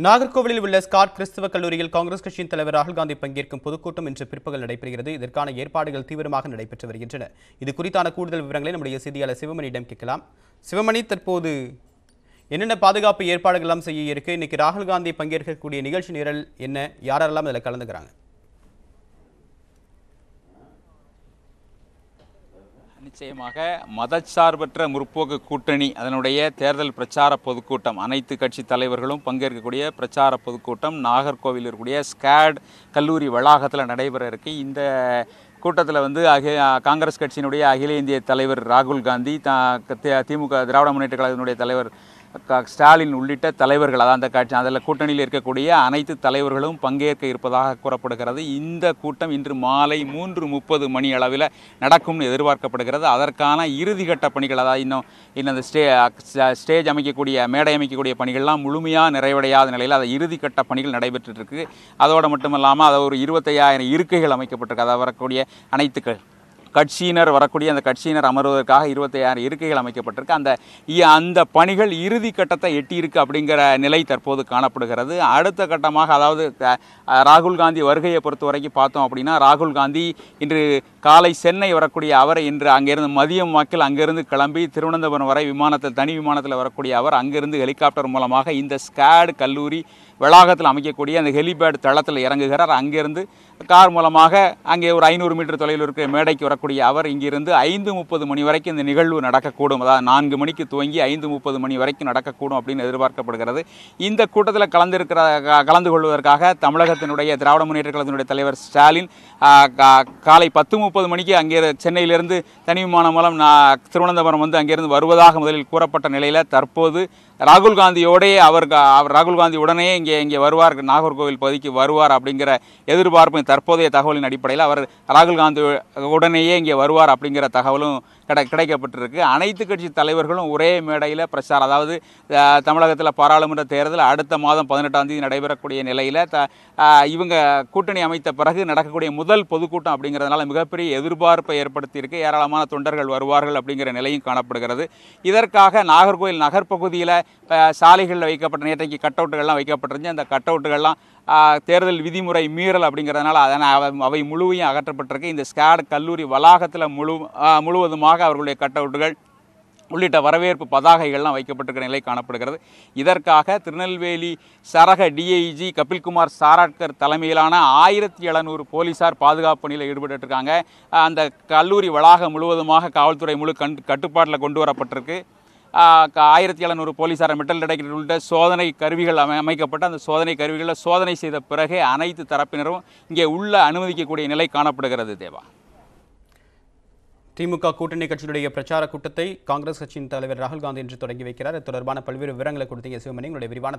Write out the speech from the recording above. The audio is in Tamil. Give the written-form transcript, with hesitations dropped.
நாகர்கோவிலில் உள்ள ஸ்காட் கிறிஸ்தவ கல்லூரியில் காங்கிரஸ் கட்சியின் தலைவர் ராகுல் காந்தி பங்கேற்கும் பொதுக்கூட்டம் இன்று பிற்பகல் நடைபெறுகிறது. இதற்கான ஏற்பாடுகள் தீவிரமாக நடைபெற்று வருகின்றன. இது குறித்தான கூடுதல் விவரங்களை நம்முடைய செய்தியாளர் சிவமணியிடம் கேட்கலாம். சிவமணி, தற்போது என்னென்ன பாதுகாப்பு ஏற்பாடுகள் எல்லாம் செய்ய இருக்கு? இன்னைக்கு ராகுல் காந்தி பங்கேற்கக்கூடிய நிகழ்ச்சி நிரல் என்ன? யாரெல்லாம் இதில் கலந்துக்கிறாங்க? நிச்சயமாக மதச்சார்பற்ற முற்போக்கு கூட்டணி அதனுடைய தேர்தல் பிரச்சார பொதுக்கூட்டம், அனைத்து கட்சி தலைவர்களும் பங்கேற்கக்கூடிய பிரச்சார பொதுக்கூட்டம் நாகர்கோவில் இருக்கக்கூடிய ஸ்காட் கல்லூரி வளாகத்தில் நடைபெற இருக்கு. இந்த கூட்டத்தில் காங்கிரஸ் கட்சியினுடைய அகில இந்திய தலைவர் ராகுல் காந்தி, திமுக திராவிட முன்னேற்ற கழகத்தினுடைய தலைவர் ஸ்டாலின் உள்ளிட்ட தலைவர்கள், அந்த கட்சி அதில் கூட்டணியில் இருக்கக்கூடிய அனைத்து தலைவர்களும் பங்கேற்க இருப்பதாக கூறப்படுகிறது. இந்த கூட்டம் இன்று மாலை 3:30 மணி அளவில் நடக்கும்னு எதிர்பார்க்கப்படுகிறது. அதற்கான இறுதிக்கட்ட பணிகள், அதாவது இன்னும் அந்த ஸ்டேஜ் அமைக்கக்கூடிய, மேடை அமைக்கக்கூடிய பணிகள்லாம் முழுமையாக நிறைவடையாத நிலையில் அதை இறுதிக்கட்ட பணிகள் நடைபெற்று இருக்கு. அதோடு மட்டுமல்லாமல் அதை ஒரு 25,000 இருக்கைகள் அமைக்கப்பட்டிருக்கு. அதை வரக்கூடிய அனைத்து கட்சியினர் வரக்கூடிய அந்த கட்சியினர் அமர்வதற்காக 25,000 இருக்கைகள் அமைக்கப்பட்டிருக்கு. அந்த பணிகள் இறுதி கட்டத்தை எட்டியிருக்கு அப்படிங்கிற நிலை தற்போது காணப்படுகிறது. அடுத்த கட்டமாக, அதாவது ராகுல் காந்தி வருகையை பொறுத்த வரைக்கும் பார்த்தோம் அப்படின்னா, ராகுல் காந்தி இன்று காலை சென்னை வரக்கூடிய அவர் இன்று அங்கிருந்து மதியம் வாக்கில் அங்கிருந்து கிளம்பி திருவனந்தபுரம் வரை தனி விமானத்தில் வரக்கூடிய அவர் அங்கிருந்து ஹெலிகாப்டர் மூலமாக இந்த ஸ்காட் கல்லூரி வளாகத்தில் அமைக்கக்கூடிய அந்த ஹெலிபேட் தளத்தில் இறங்குகிறார். அங்கிருந்து கார் மூலமாக அங்கே ஒரு 500 மீட்டர் தொலைவில் இருக்கிற மேடைக்கு வரக்கூடிய அவர் இங்கிருந்து 5:30 மணி வரைக்கும் இந்த நிகழ்வு நடக்கக்கூடும். அதாவது 4 மணிக்கு துவங்கி 5:30 மணி வரைக்கும் நடக்கக்கூடும் அப்படின்னு எதிர்பார்க்கப்படுகிறது. இந்த கூட்டத்தில் கலந்து கொள்வதற்காக தமிழகத்தினுடைய திராவிட முன்னேற்ற கழகத்தினுடைய தலைவர் ஸ்டாலின் காலை 10:30 மணிக்கு அங்கே சென்னையிலிருந்து தனி விமானம் மூலம் திருவனந்தபுரம் அங்கிருந்து வருவதாக முதலில் கூறப்பட்ட நிலையில் தற்போது ராகுல் காந்தியோடே ராகுல் காந்தி உடனே இங்கே வருவார், நாகர்கோவில் பகுதிக்கு வருவார் அப்படிங்கிற எதிர்பார்ப்பு தற்போதைய தகவலின் அடிப்படையில் அவர் ராகுல் காந்தி உடனேயே இங்கே வருவார் அப்படிங்கிற தகவலும் கிடைக்கப்பட்டிருக்கு. அனைத்து கட்சி தலைவர்களும் ஒரே மேடையில் பிரச்சாரம், அதாவது தமிழகத்தில் பாராளுமன்ற தேர்தல் அடுத்த மாதம் 18ஆம் தேதி நடைபெறக்கூடிய நிலையில் இவங்க கூட்டணி அமைத்த பிறகு நடக்கக்கூடிய முதல் பொதுக்கூட்டம் அப்படிங்கிறதுனால மிகப்பெரிய எதிர்பார்ப்பை ஏற்படுத்தியிருக்கு. ஏராளமான தொண்டர்கள் வருவார்கள் அப்படிங்கிற நிலையும் காணப்படுகிறது. இதற்காக நாகர்கோவில் நகர்ப்பகுதியில் சாலைகளில் வைக்கப்பட்ட நேற்றைக்கு கட் அவுட்டுகள்லாம் வைக்கப்பட்டிருந்துச்சு. அந்த கட் அவுட்டுகள்லாம் தேர்தல் விதிமுறை மீறல் அப்படிங்கிறதுனால அவை முழுமையும் அகற்றப்பட்டிருக்கு. இந்த ஸ்காட் கல்லூரி வளாகத்தில் முழுவதுமாக அவர்களுடைய கட் அவுட்டுகள் உள்ளிட்ட வரவேற்பு பதாகைகள்லாம் வைக்கப்பட்டிருக்கிற நிலை காணப்படுகிறது. இதற்காக திருநெல்வேலி சரக டிஐஜி கபில்குமார் சாராட்கர் தலைமையிலான 1700 போலீசார் பாதுகாப்பு பணியில் ஈடுபட்டுருக்காங்க. அந்த கல்லூரி வளாகம் முழுவதுமாக காவல்துறை முழு கட்டுப்பாட்டில் கொண்டு வரப்பட்டிருக்கு. 1700 போலீசார் மெட்டல் டிடெக்டர் உள்ளிட்ட சோதனை கருவிகள் அமைக்கப்பட்டு அந்த சோதனை கருவிகளில் சோதனை செய்த பிறகு அனைத்து தரப்பினரும் இங்கே உள்ள அனுமதிக்கக்கூடிய நிலை காணப்படுகிறது. தேவா, திமுக கூட்டணி கட்சியினுடைய பிரச்சார கூட்டத்தை காங்கிரஸ் கட்சியின் தலைவர் ராகுல் காந்தி இன்று தொடங்கி வைக்கிறார். இது தொடர்பான பல்வேறு விவரங்களை கொடுத்தீங்க சிவமணி. உங்களுடைய விரிவான